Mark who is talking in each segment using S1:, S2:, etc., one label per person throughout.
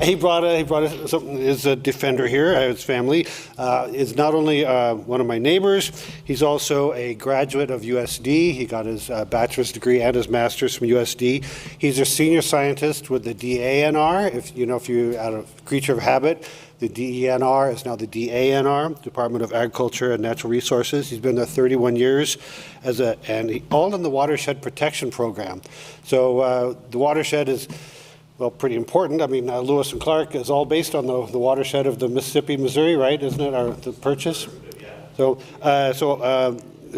S1: he brought something. Is a defender here. His family is not only one of my neighbors. He's also a graduate of USD. He got his bachelor's degree and his master's from USD. He's a senior scientist with the DANR. If you out of creature of habit. The DENR is now the DANR, Department of Agriculture and Natural Resources. He's been there 31 years all in the watershed protection program. So the watershed is, well, pretty important. I mean, Lewis and Clark is all based on the watershed of the Mississippi, Missouri, right? Isn't it the purchase? So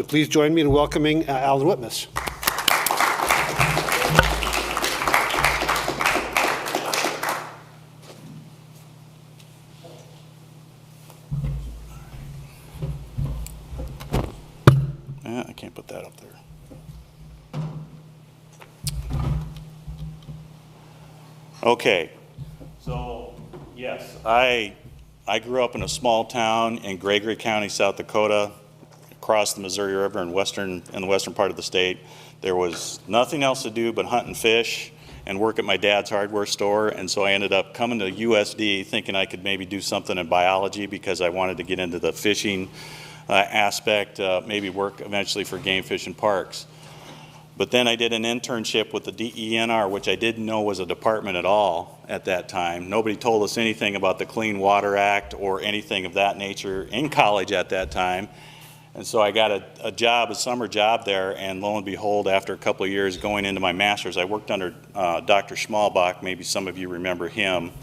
S1: please join me in welcoming Alan Wittmuss.
S2: I can't put that up there. Okay, so yes, I grew up in a small town in Gregory County, South Dakota, across the Missouri River in the western part of the state. There was nothing else to do but hunt and fish and work at my dad's hardware store, and so I ended up coming to USD thinking I could maybe do something in biology because I wanted to get into the fishing aspect, maybe work eventually for game fish and parks. But then I did an internship with the DENR, which I didn't know was a department at all at that time. Nobody told us anything about the Clean Water Act or anything of that nature in college at that time. And so I got a summer job there, and lo and behold, after a couple of years going into my master's, I worked under Dr. Schmalbach. Maybe some of you remember him.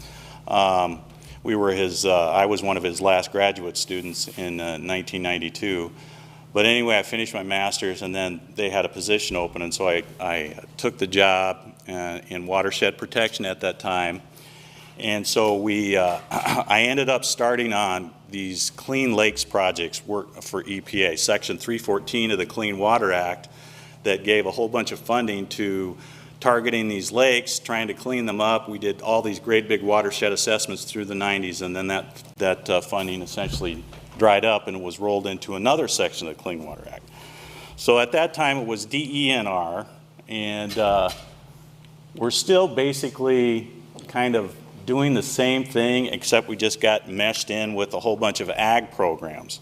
S2: I was one of his last graduate students in 1992. But anyway, I finished my master's, and then they had a position open, and so I took the job in watershed protection at that time. And so I ended up starting on these Clean Lakes projects work for EPA, Section 314 of the Clean Water Act, that gave a whole bunch of funding to targeting these lakes, trying to clean them up. We did all these great big watershed assessments through the 90s, and then that funding essentially dried up and was rolled into another section of the Clean Water Act. So at that time it was DENR, and we're still basically kind of doing the same thing, except we just got meshed in with a whole bunch of ag programs.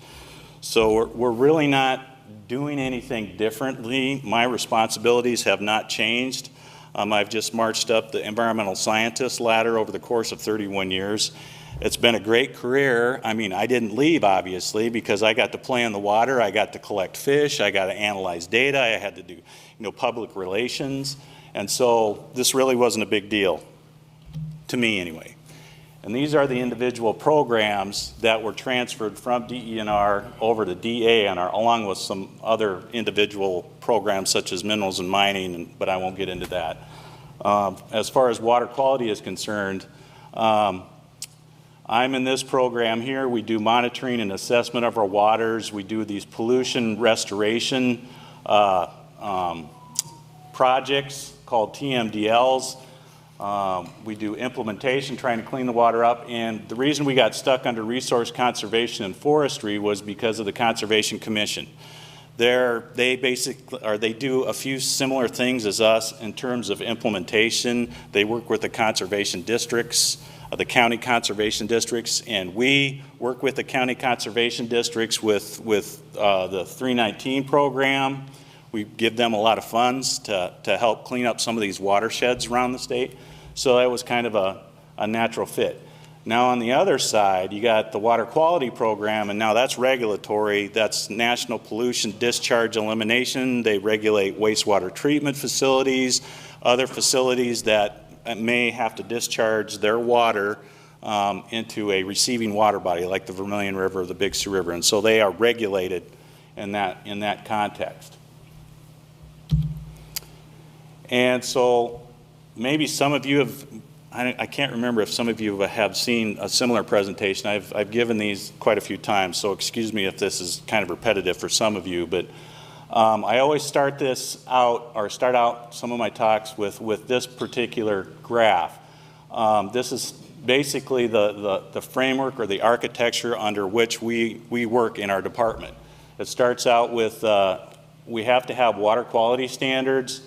S2: So we're really not doing anything differently. My responsibilities have not changed. I've just marched up the environmental scientist ladder over the course of 31 years. It's been a great career. I mean, I didn't leave, obviously, because I got to play in the water, I got to collect fish, I got to analyze data, I had to do public relations, and so this really wasn't a big deal, to me anyway. And these are the individual programs that were transferred from DENR over to DANR, along with some other individual programs such as minerals and mining, but I won't get into that. As far as water quality is concerned, I'm in this program here. We do monitoring and assessment of our waters. We do these pollution restoration projects called TMDLs. We do implementation, trying to clean the water up, and the reason we got stuck under resource conservation and forestry was because of the Conservation Commission. They do a few similar things as us in terms of implementation. They work with the conservation districts, the county conservation districts, and we work with the county conservation districts with the 319 program. We give them a lot of funds to help clean up some of these watersheds around the state. So that was kind of a natural fit. Now on the other side, you got the water quality program, and now that's regulatory. That's National Pollution Discharge Elimination. They regulate wastewater treatment facilities, other facilities that may have to discharge their water into a receiving water body like the Vermillion River or the Big Sioux River, and so they are regulated in that context. And so maybe some of you have, I can't remember if some of you have seen a similar presentation. I've given these quite a few times, so excuse me if this is kind of repetitive for some of you, but I always start out some of my talks with this particular graph. This is basically the framework or the architecture under which we work in our department. It starts out with we have to have water quality standards,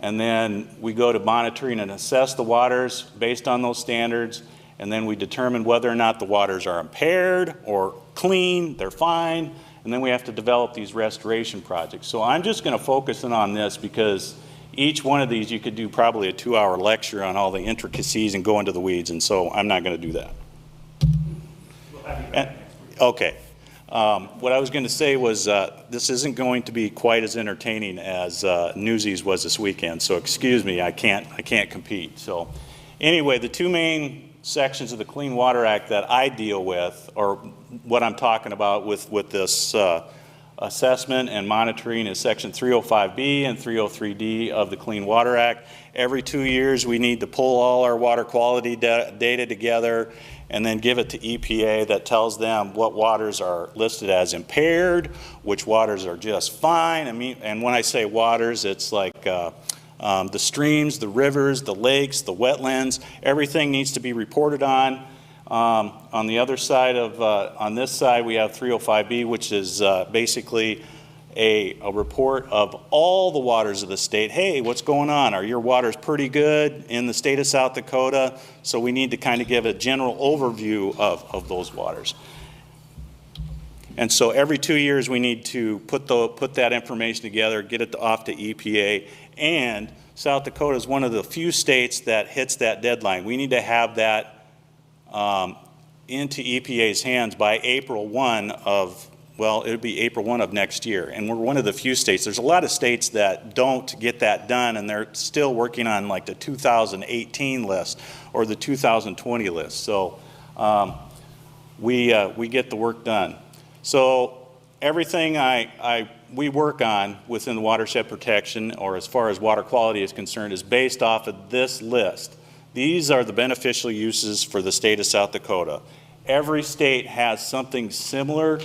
S2: And then we go to monitoring and assess the waters based on those standards. And then we determine whether or not the waters are impaired or clean, they're fine. And then we have to develop these restoration projects. So I'm just going to focus in on this because each one of these you could do probably a 2-hour lecture on all the intricacies and go into the weeds. And so I'm not going to do that. Okay. What I was going to say was this isn't going to be quite as entertaining as Newsies was this weekend. So excuse me, I can't compete. So anyway, the two main sections of the Clean Water Act that I deal with, or what I'm talking about with this assessment and monitoring, is Section 305B and 303D of the Clean Water Act. Every 2 years we need to pull all our water quality data together and then give it to EPA that tells them what waters are listed as impaired, which waters are just fine. I mean, and when I say waters, it's like the streams, the rivers, the lakes, the wetlands, everything needs to be reported on. On the other side of, on this side, we have 305B, which is basically a report of all the waters of the state. Hey, what's going on? Are your waters pretty good in the state of South Dakota? So we need to kind of give a general overview of those waters. And so every 2 years we need to put that information together, get it off to EPA, and South Dakota is one of the few states that hits that deadline. We need to have that into EPA's hands by April 1 of, well, it would be April 1 of next year. And we're one of the few states. There's a lot of states that don't get that done, and they're still working on like the 2018 list or the 2020 list. So we get the work done. So everything we work on within the watershed protection, or as far as water quality is concerned, is based off of this list. These are the beneficial uses for the state of South Dakota. Every state has something similar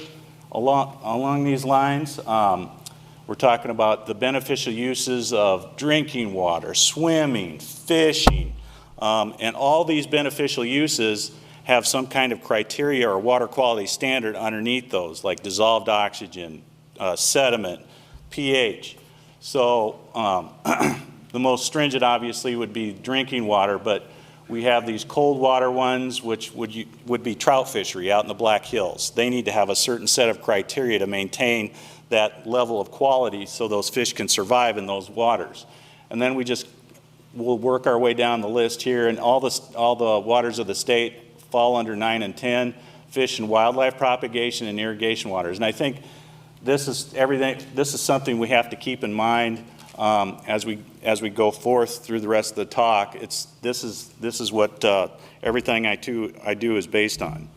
S2: along these lines. We're talking about the beneficial uses of drinking water, swimming, fishing, and all these beneficial uses have some kind of criteria or water quality standard underneath those, like dissolved oxygen, sediment, pH. So the most stringent obviously would be drinking water, but we have these cold water ones, which would be trout fishery out in the Black Hills. They need to have a certain set of criteria to maintain that level of quality so those fish can survive in those waters. And then we'll work our way down the list here, and all the waters of the state fall under 9 and 10, fish and wildlife propagation and irrigation waters. And I think this is something we have to keep in mind as we go forth through the rest of the talk. This is what everything I do is based on.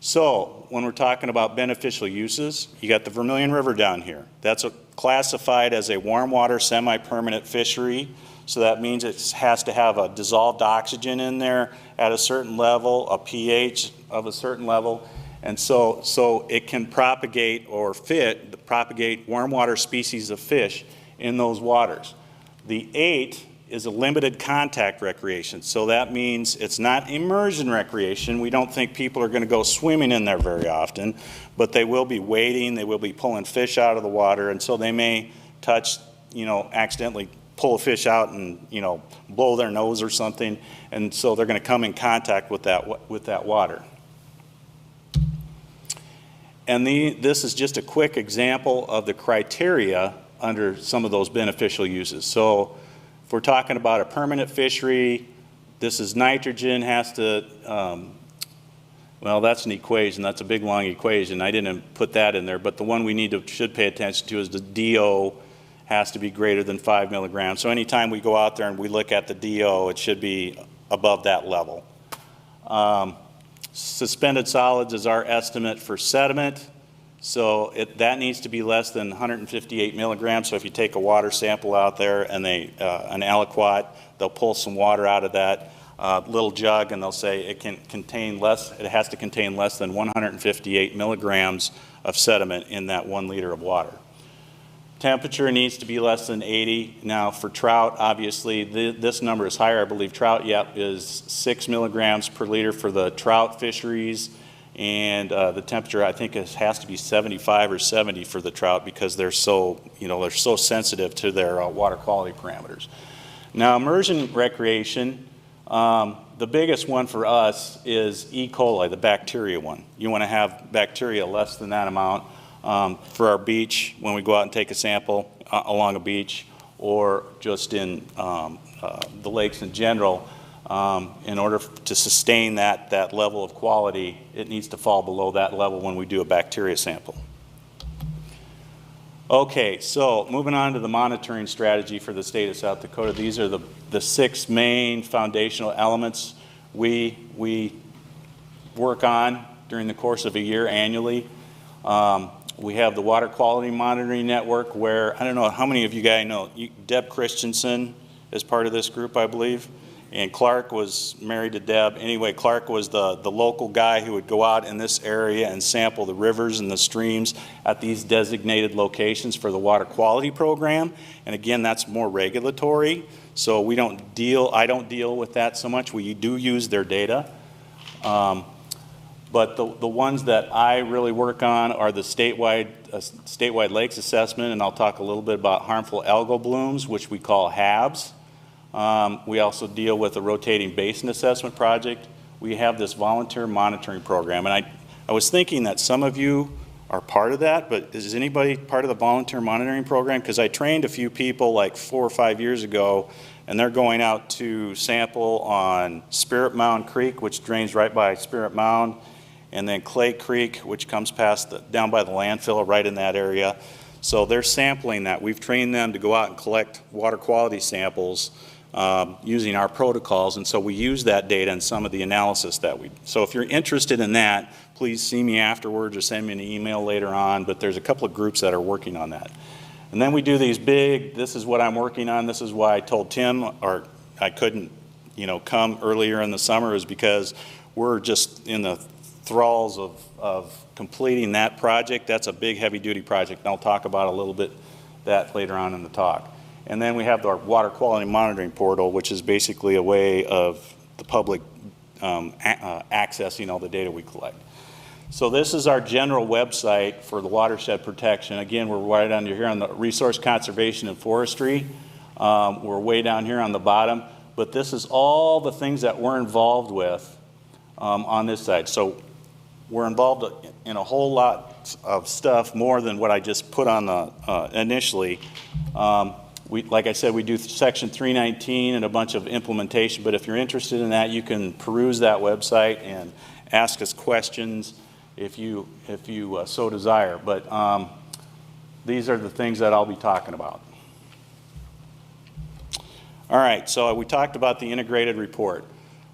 S2: So when we're talking about beneficial uses, you got the Vermillion River down here. That's classified as a warm water semi-permanent fishery. So that means it has to have a dissolved oxygen in there at a certain level, a pH of a certain level. And so it can propagate warm water species of fish in those waters. The 8 is a limited contact recreation. So that means it's not immersion recreation. We don't think people are going to go swimming in there very often, but they will be wading, they will be pulling fish out of the water, and so they may touch, accidentally pull a fish out and, blow their nose or something, and so they're going to come in contact with that water. And this is just a quick example of the criteria under some of those beneficial uses. So if we're talking about a permanent fishery, this is nitrogen has to, well, that's an equation. That's a big, long equation. I didn't put that in there, but the one we should pay attention to is the DO has to be greater than 5 milligrams. So anytime we go out there and we look at the DO, it should be above that level. Suspended solids is our estimate for sediment. So that needs to be less than 158 milligrams. So if you take a water sample out there and an aliquot, they'll pull some water out of that little jug and they'll say it has to contain less than 158 milligrams of sediment in that 1 liter of water. Temperature needs to be less than 80. Now for trout, obviously this number is higher. I believe trout, is 6 milligrams per liter for the trout fisheries. and the temperature, I think, has to be 75 or 70 for the trout because they're so, they're so sensitive to their water quality parameters. Now, immersion recreation, the biggest one for us is E. coli, the bacteria one. You want to have bacteria less than that amount for our beach when we go out and take a sample along a beach, or just in the lakes in general. In order to sustain that level of quality, it needs to fall below that level when we do a bacteria sample. Okay, so moving on to the monitoring strategy for the state of South Dakota. These are the 6 main foundational elements we work on during the course of a year annually. We have the water quality monitoring network where, I don't know how many of you guys know, Deb Christensen is part of this group, I believe. And Clark was married to Deb. Anyway, Clark was the local guy who would go out in this area and sample the rivers and the streams at these designated locations for the water quality program. And again, that's more regulatory. So I don't deal with that so much. We do use their data. But the ones that I really work on are the statewide lakes assessment, and I'll talk a little bit about harmful algal blooms, which we call HABs. We also deal with the rotating basin assessment project. We have this volunteer monitoring program, and I was thinking that some of you are part of that, but is anybody part of the volunteer monitoring program? Because I trained a few people like 4 or 5 years ago, and they're going out to sample on Spirit Mound Creek, which drains right by Spirit Mound, and then Clay Creek, which comes past down by the landfill right in that area. So they're sampling that. We've trained them to go out and collect water quality samples using our protocols, and so we use that data in some of the analysis that we. So if you're interested in that, please see me afterwards or send me an email later on, but there's a couple of groups that are working on that. And then we do these big, this is what I'm working on, this is why I told Tim, or I couldn't, come earlier in the summer, is because we're just in the thralls of completing that project. That's a big heavy-duty project, and I'll talk about a little bit that later on in the talk. And then we have our water quality monitoring portal, which is basically a way of the public accessing all the data we collect. So this is our general website for the watershed protection. Again, we're right under here on the resource conservation and forestry. We're way down here on the bottom, but this is all the things that we're involved with on this side. So we're involved in a whole lot of stuff more than what I just put on the initially. Like I said, we do Section 319 and a bunch of implementation, but if you're interested in that, you can peruse that website and ask us questions if you so desire. But these are the things that I'll be talking about. All right, so we talked about the integrated report.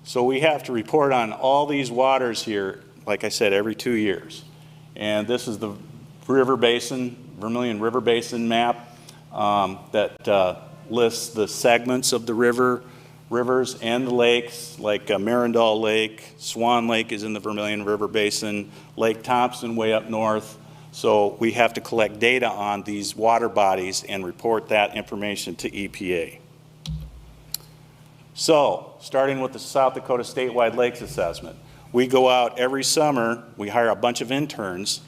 S2: So we have to report on all these waters here, like I said, every 2 years. And this is the river basin, Vermillion River Basin map. That lists the segments of the rivers and the lakes, like Marindal Lake, Swan Lake is in the Vermillion River Basin, Lake Thompson way up north. So we have to collect data on these water bodies and report that information to EPA. So, starting with the South Dakota Statewide Lakes Assessment. We go out every summer, we hire a bunch of interns,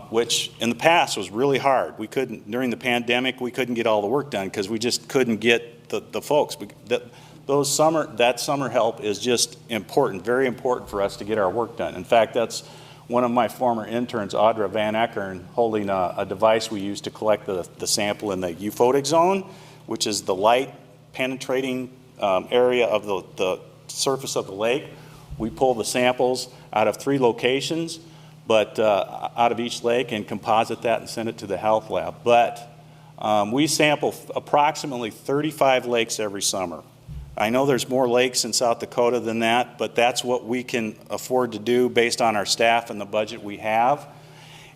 S2: which in the past was really hard. We couldn't, during the pandemic, we couldn't get all the work done because we just couldn't get the folks. That summer help is just important, very important for us to get our work done. In fact, that's one of my former interns, Audra Van Eckern, holding a device we use to collect the sample in the euphotic zone, which is the light penetrating area of the surface of the lake. We pull the samples out of 3 locations, but out of each lake, and composite that and send it to the health lab. But we sample approximately 35 lakes every summer. I know there's more lakes in South Dakota than that, but that's what we can afford to do based on our staff and the budget we have.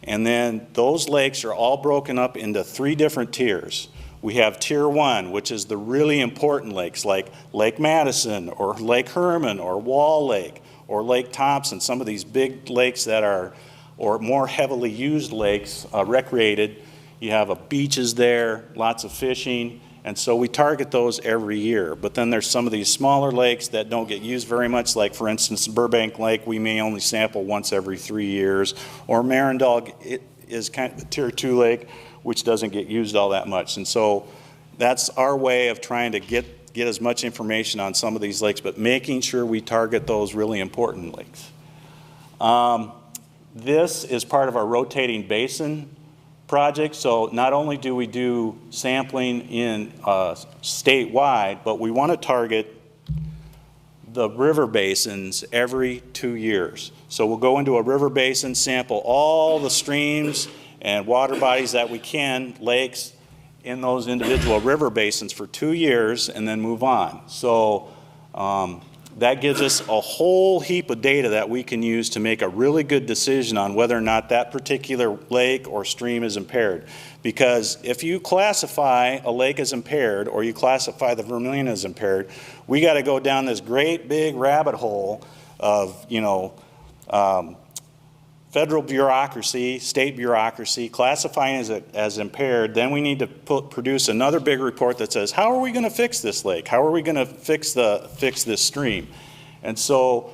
S2: And then those lakes are all broken up into 3 different tiers. We have Tier 1, which is the really important lakes like Lake Madison or Lake Herman or Wall Lake or Lake Thompson, some of these big lakes that are, or more heavily used lakes, recreated. You have beaches there, lots of fishing, And so we target those every year. But then there's some of these smaller lakes that don't get used very much, like for instance, Burbank Lake, we may only sample once every 3 years, or Marindog, it is kind of a Tier 2 lake, which doesn't get used all that much. And so that's our way of trying to get as much information on some of these lakes, but making sure we target those really important lakes. This is part of our rotating basin project. So not only do we do sampling in statewide, but we want to target the river basins every 2 years. So we'll go into a river basin, sample all the streams and water bodies that we can, lakes, in those individual river basins for 2 years, and then move on. So that gives us a whole heap of data that we can use to make a really good decision on whether or not that particular lake or stream is impaired. Because if you classify a lake as impaired, or you classify the Vermillion as impaired, we got to go down this great big rabbit hole of, federal bureaucracy, state bureaucracy, classifying as impaired. Then we need to produce another big report that says, how are we going to fix this lake? How are we going to fix this stream? And so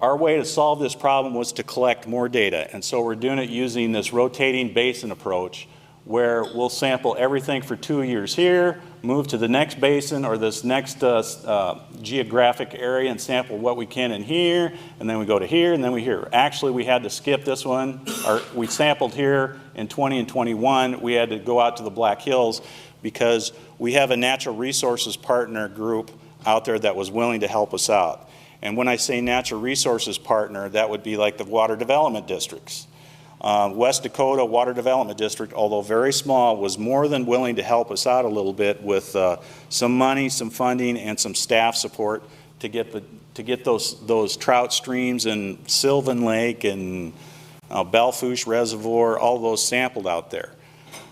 S2: our way to solve this problem was to collect more data. And so we're doing it using this rotating basin approach, where we'll sample everything for 2 years here, move to the next basin or this next geographic area and sample what we can in here, and then we go to here, and then we here. Actually, we had to skip this one. We sampled here in 20 and 21. We had to go out to the Black Hills because we have a natural resources partner group out there that was willing to help us out. And when I say natural resources partner, that would be like the water development districts. West Dakota Water Development District, although very small, was more than willing to help us out a little bit with some money, some funding, and some staff support to get those trout streams in Sylvan Lake and Belfouche Reservoir, all those sampled out there.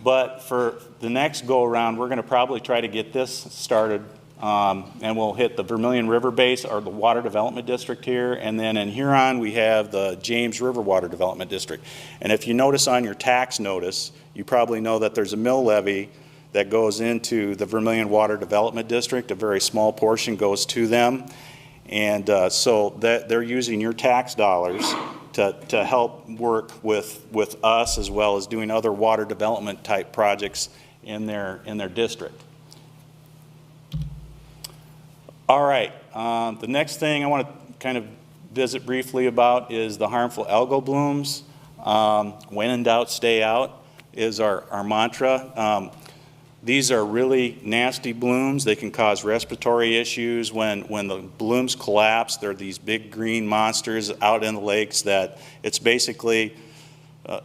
S2: But for the next go around, we're going to probably try to get this started, and we'll hit the Vermillion River Base, or the Water Development District here, and then in Huron we have the James River Water Development District. And if you notice on your tax notice, you probably know that there's a mill levy that goes into the Vermillion Water Development District. A very small portion goes to them, and so that they're using your tax dollars to help work with us, as well as doing other water development type projects in their district. All right, the next thing I want to kind of visit briefly about is the harmful algal blooms. When in doubt, stay out is our mantra. These are really nasty blooms. They can cause respiratory issues. When the blooms collapse, they're these big green monsters out in the lakes that it's basically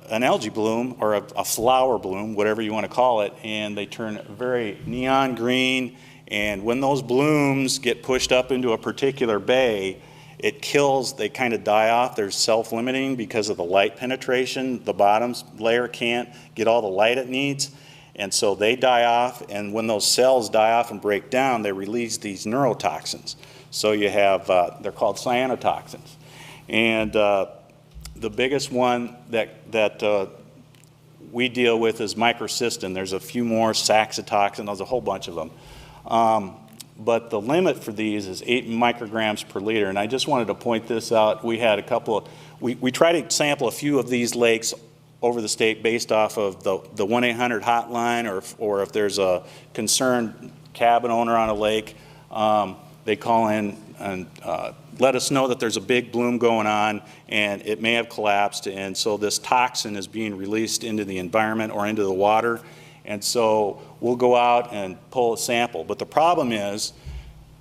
S2: an algae bloom or a flower bloom, whatever you want to call it, and they turn very neon green. And when those blooms get pushed up into a particular bay, it kills, they kind of die off. They're self-limiting because of the light penetration. The bottom layer can't get all the light it needs. And so they die off, and when those cells die off and break down, they release these neurotoxins. So you have, they're called cyanotoxins. And the biggest one that we deal with is microcystin. There's a few more, saxitoxin, there's a whole bunch of them. But the limit for these is 8 micrograms per liter. And I just wanted to point this out. We had a couple of, we try to sample a few of these lakes over the state based off of the 1-800 hotline, or if there's a concerned cabin owner on a lake, they call in and let us know that there's a big bloom going on and it may have collapsed, and so this toxin is being released into the environment or into the water. And so we'll go out and pull a sample. But the problem is,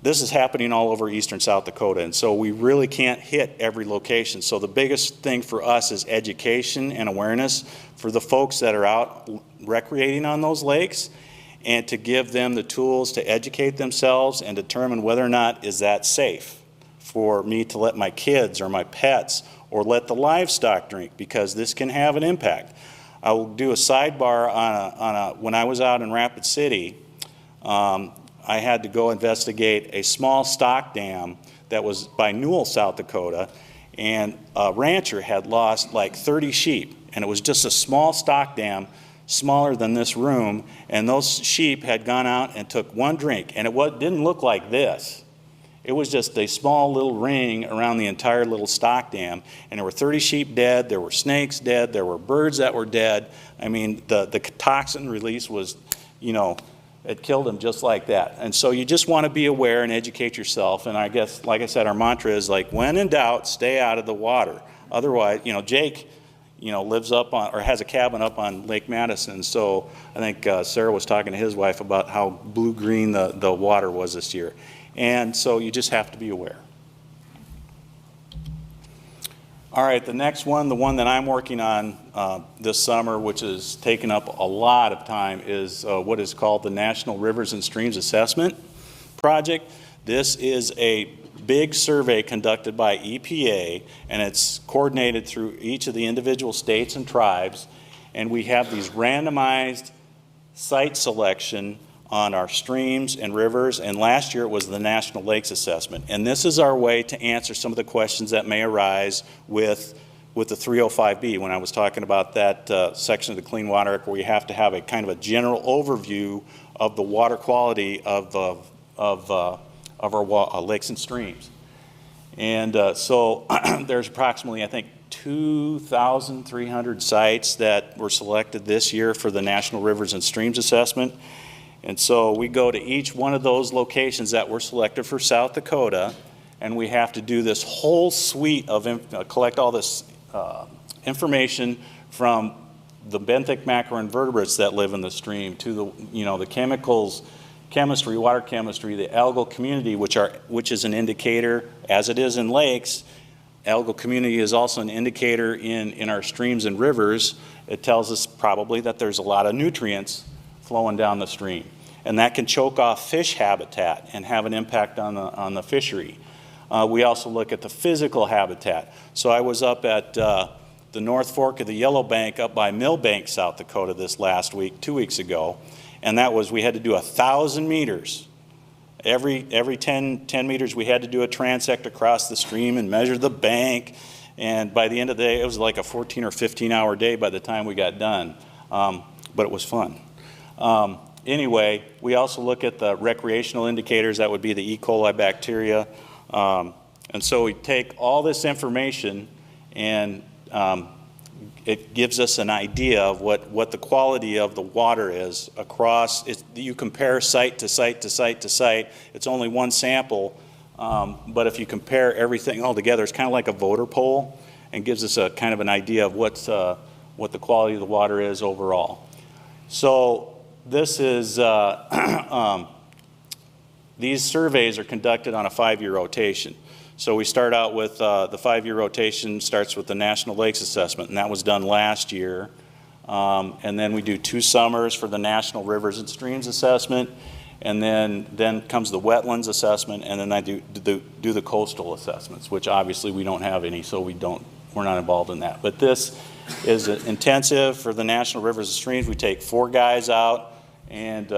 S2: this is happening all over eastern South Dakota, and so we really can't hit every location. So the biggest thing for us is education and awareness for the folks that are out recreating on those lakes, and to give them the tools to educate themselves and determine whether or not is that safe for me to let my kids or my pets or let the livestock drink, because this can have an impact. I will do a sidebar on when I was out in Rapid City, I had to go investigate a small stock dam that was by Newell, South Dakota, and a rancher had lost like 30 sheep, and it was just a small stock dam. smaller than this room, and those sheep had gone out and took one drink, and didn't look like this. It was just a small little ring around the entire little stock dam, and there were 30 sheep dead, there were snakes dead, there were birds that were dead. I mean, the toxin release was, you know, it killed them just like that. And so you just want to be aware and educate yourself, and I guess, like I said, our mantra is like, when in doubt, stay out of the water. Otherwise, you know, Jake, you know, lives up on, or has a cabin up on Lake Madison, so I think Sarah was talking to his wife about how blue-green the water was this year. And so you just have to be aware. All right, the next one, the one that I'm working on this summer, which has taken up a lot of time, is what is called the National Rivers and Streams Assessment Project. This is a big survey conducted by EPA, and it's coordinated through each of the individual states and tribes, and we have these randomized site selection on our streams and rivers, and last year it was the National Lakes Assessment. And this is our way to answer some of the questions that may arise with the 305B, when I was talking about that section of the Clean Water Act where you have to have a kind of a general overview of the water quality of our lakes and streams. And so there's approximately, I think, 2,300 sites that were selected this year for the National Rivers and Streams Assessment. And so we go to each one of those locations that were selected for South Dakota, and we have to do this whole suite of, collect all this information from the benthic macroinvertebrates that live in the stream to the, you know, the chemicals, chemistry, water chemistry, the algal community, which is an indicator, as it is in lakes. Algal community is also an indicator in our streams and rivers. It tells us probably that there's a lot of nutrients flowing down the stream, and that can choke off fish habitat and have an impact on the fishery. We also look at the physical habitat. So I was up at the North Fork of the Yellow Bank up by Millbank, South Dakota this last week, 2 weeks ago, and that was, we had to do 1,000 meters. Every 10 meters we had to do a transect across the stream and measure the bank, and by the end of the day it was like a 14 or 15 hour day by the time we got done, but it was fun. Anyway, we also look at the recreational indicators. That would be the E. coli bacteria. And so we take all this information, and it gives us an idea of what the quality of the water is across. You compare site to site to site to site. It's only one sample, but if you compare everything all together, it's kind of like a voter poll, and gives us a kind of an idea of what the quality of the water is overall. So this is, these surveys are conducted on a 5-year rotation. So we start out with the 5-year rotation starts with the National Lakes Assessment, and that was done last year. And then we do 2 summers for the National Rivers and Streams Assessment, and then comes the Wetlands Assessment, and then I do the coastal assessments, which obviously we don't have any, so we're not involved in that. But this is intensive for the National Rivers and Streams. We take 4 guys out, and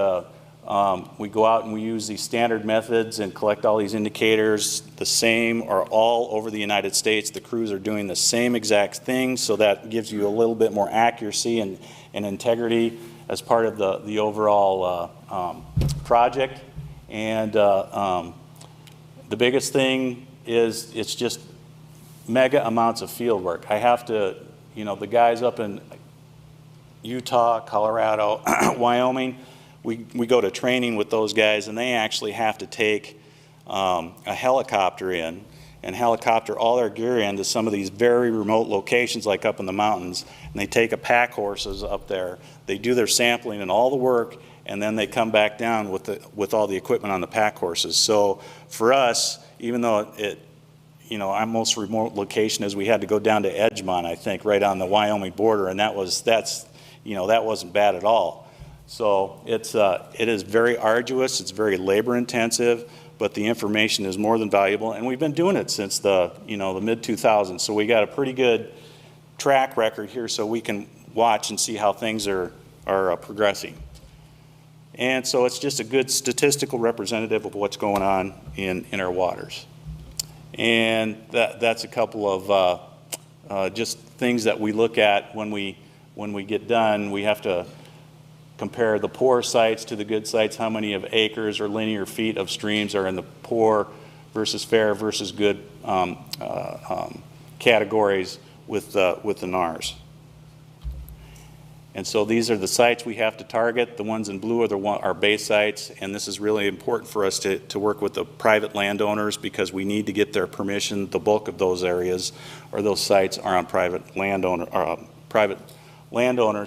S2: we go out and we use these standard methods and collect all these indicators. The same are all over the United States. The crews are doing the same exact thing, so that gives you a little bit more accuracy and integrity as part of the overall project. And the biggest thing is it's just mega amounts of field work. I have to, you know, the guys up in Utah, Colorado, Wyoming, we go to training with those guys, and they actually have to take a helicopter in and helicopter all their gear into some of these very remote locations, like up in the mountains, and they take a pack horses up there. They do their sampling and all the work, and then they come back down with all the equipment on the pack horses. So for us, even though you know, our most remote location is we had to go down to Edgemont, I think, right on the Wyoming border, and that wasn't bad at all. So it is very arduous, it's very labor intensive, but the information is more than valuable, and we've been doing it since the mid-2000s, so we got a pretty good track record here, so we can watch and see how things are progressing. And so it's just a good statistical representative of what's going on in our waters. And that's a couple of just things that we look at when we get done. We have to compare the poor sites to the good sites, how many of acres or linear feet of streams are in the poor versus fair versus good categories with the NARS. And so these are the sites we have to target. The ones in blue are our base sites, and this is really important for us to work with the private landowners because we need to get their permission. The bulk of those areas or those sites are on private landowners,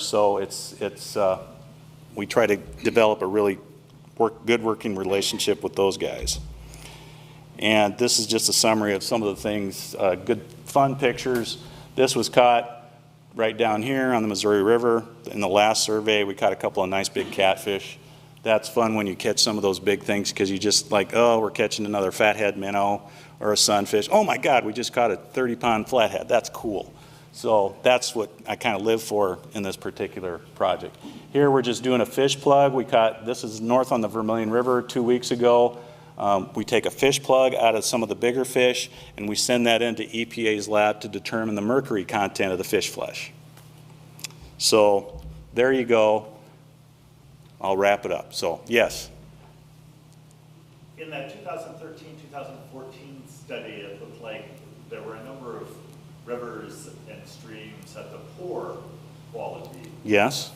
S2: so we try to develop a really good working relationship with those guys. And this is just a summary of some of the things, good fun pictures. This was caught right down here on the Missouri River. In the last survey, we caught a couple of nice big catfish. That's fun when you catch some of those big things because you just like, oh, we're catching another fathead minnow or a sunfish. Oh my God, we just caught a 30-pound flathead. That's cool. So that's what I kind of live for in this particular project. Here we're just doing a fish plug. We caught, this is north on the Vermillion River 2 weeks ago. We take a fish plug out of some of the bigger fish and we send that into EPA's lab to determine the mercury content of the fish flesh. So there you go. I'll wrap it up. So yes.
S3: In that 2013-2014 study, it looked like there were a number of rivers and streams at the poor quality.
S2: Yes.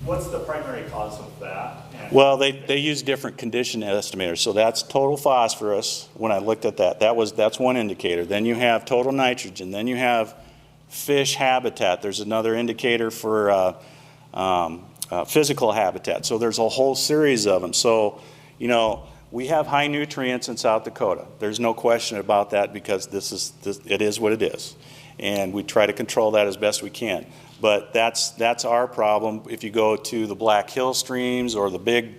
S3: What's the primary cause of that? And
S2: well, they use different condition estimators. So that's total phosphorus. When I looked at that, that's one indicator. Then you have total nitrogen. Then you have fish habitat. There's another indicator for physical habitat. So there's a whole series of them. So, you know, we have high nutrients in South Dakota. There's no question about that because it is what it is. And we try to control that as best we can. But that's our problem. If you go to the Black Hill streams or the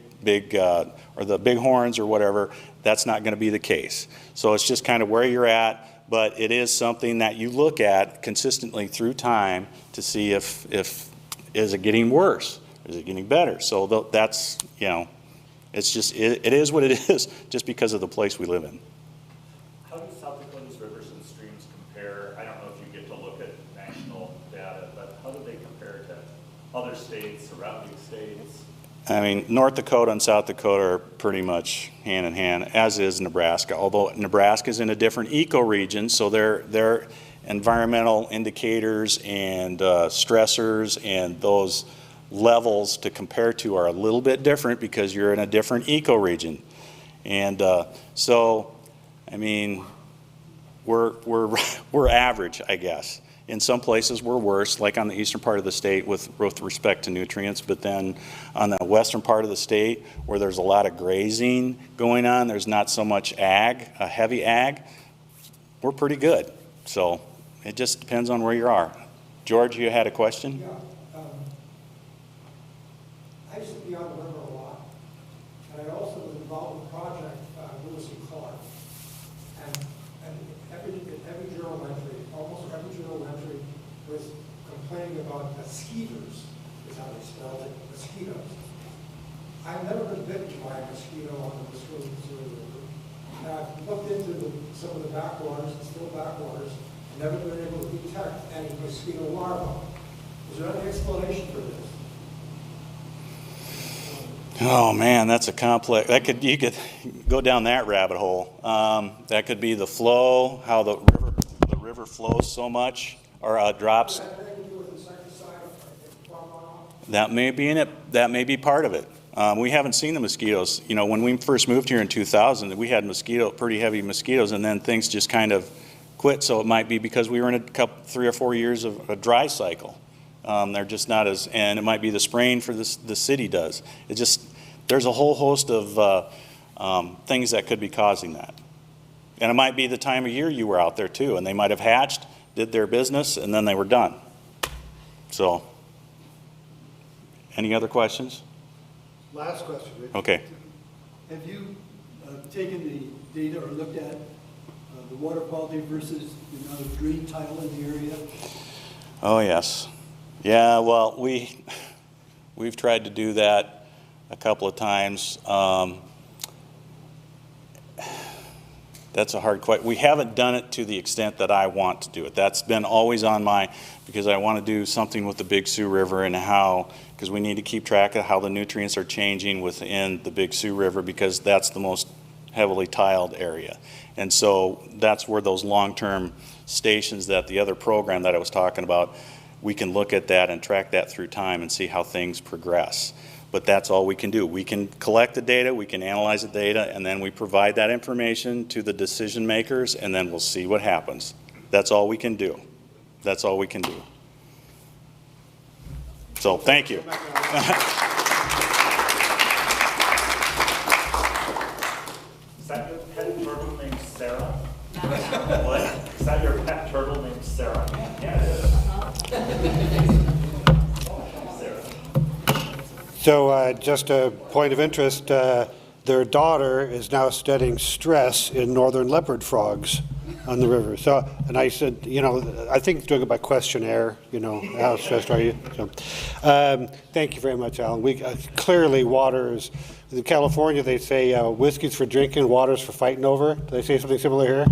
S2: or the Bighorns or whatever, that's not going to be the case. So it's just kind of where you're at, but it is something that you look at consistently through time to see if is it getting worse, is it getting better. So that's, you know, it's just it is what it is just because of the place we live in.
S3: How do South Dakota's rivers and streams compare? I don't know if you get to look at national data, but how do they compare to other states, surrounding states?
S2: I mean, North Dakota and South Dakota are pretty much hand in hand, as is Nebraska. Although Nebraska's in a different ecoregion, so their environmental indicators and stressors and those levels to compare to are a little bit different because you're in a different ecoregion. And so, I mean, we're average, I guess. In some places we're worse, like on the eastern part of the state with respect to nutrients, but then on the western part of the state where there's a lot of grazing going on, there's not so much ag, heavy ag, we're pretty good. So it just depends on where you are. George, you had a question?
S4: Yeah. I used to be on the river a lot, and I also was involved with Project Lewis and Clark. And every journal entry, almost every journal entry was complaining about mosquitoes, is how they spelled it, mosquitoes. I've never been bitten by a mosquito on the Missouri River. And I've looked into some of the backwaters, and still backwaters, and never been able to detect any mosquito larvae. Is there any explanation for this?
S2: Oh man, that's a complex. You could go down that rabbit hole. That could be the flow, how the river flows so much, or drops. That may be in it. That may be part of it. We haven't seen the mosquitoes. You know, when we first moved here in 2000, we had pretty heavy mosquitoes, and then things just kind of quit. So it might be because we were in 3 or 4 years of a dry cycle. They're just not as, and it might be the spraying for the city does. It just, there's a whole host of things that could be causing that. And it might be the time of year you were out there too, and they might have hatched, did their business, and then they were done. So, any other questions?
S5: Last question, Rich.
S2: Okay.
S5: Have you taken the data or looked at the water quality versus the amount of green tile in the area?
S2: Oh yes. Yeah, well, we've tried to do that a couple of times. That's a hard question. We haven't done it to the extent that I want to do it. That's been always on my, because I want to do something with the Big Sioux River and how, because we need to keep track of how the nutrients are changing within the Big Sioux River, because that's the most heavily tiled area. And so that's where those long-term stations that the other program that I was talking about, we can look at that and track that through time and see how things progress. But that's all we can do. We can collect the data, we can analyze the data, and then we provide that information to the decision makers, and then we'll see what happens. That's all we can do. That's all we can do. So, thank you.
S3: Is that your pet turtle named Sarah? What? Is that your pet turtle named Sarah? Yeah, it is. Sarah.
S1: So just a point of interest, their daughter is now studying stress in northern leopard frogs on the river. So, and I said, you know, I think doing it by questionnaire, you know, how stressed are you? So, thank you very much, Alan. We clearly water is, in California they say whiskey's for drinking, water's for fighting over. Do they say something similar here?